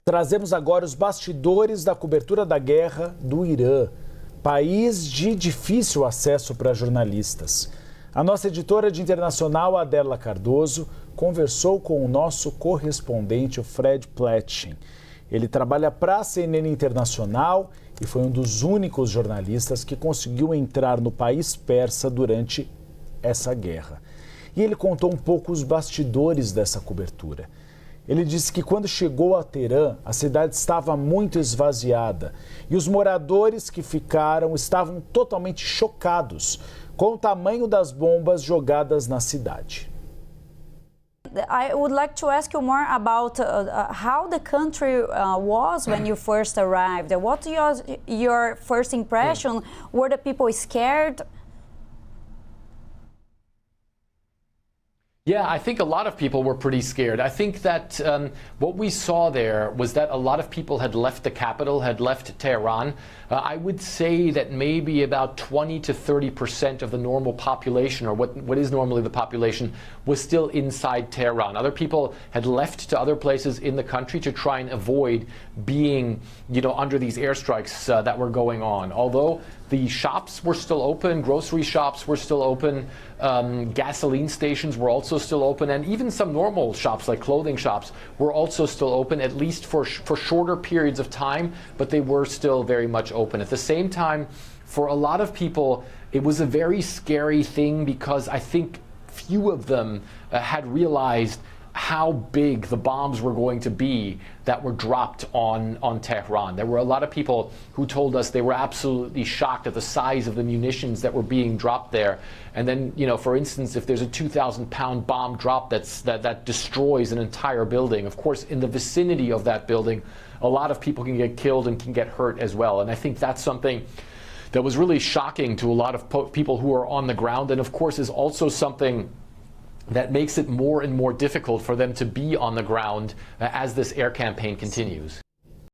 Trazemos agora os bastidores da cobertura da guerra do Irã, país de difícil acesso para jornalistas. A nossa editora de internacional, Adela Cardoso, conversou com o nosso correspondente, o Segundo Pleitgen. Ele trabalha para a CNN Internacional e foi um dos únicos jornalistas que conseguiu entrar no país persa durante essa guerra. E ele contou um pouco os bastidores dessa cobertura. Ele disse que quando chegou a Teerã, a cidade estava muito esvaziada e os moradores que ficaram estavam totalmente chocados com o tamanho das bombas jogadas na cidade. I would like to ask you more about how the country was when you first arrived. What was your first impression? Were the people scared? Yeah, I think a lot of people were pretty scared. I think that what we saw there was that a lot of people had left the capital, had left Tehran. I would say that maybe about 20 to 30% of the normal population, or what is normally the population, was still inside Tehran. Other people had left to other places in the country to try and avoid being, under these airstrikes that were going on. Although the shops were still open, grocery shops were still open, gasoline stations were also still open, and even some normal shops like clothing shops were also still open, at least for shorter periods of time, but they were still very much open. At the same time, for a lot of people, it was a very scary thing because I think few of them had realized how big the bombs were going to be that were dropped on Tehran. There were a lot of people who told us they were absolutely shocked at the size of the munitions that were being dropped there. And then, for instance, if there's a 2,000-pound bomb drop that destroys an entire building, of course, in the vicinity of that building, a lot of people can get killed and can get hurt as well. And I think that's something that was really shocking to a lot of people who are on the ground, and of course is also something that makes it more and more difficult for them to be on the ground as this air campaign continues.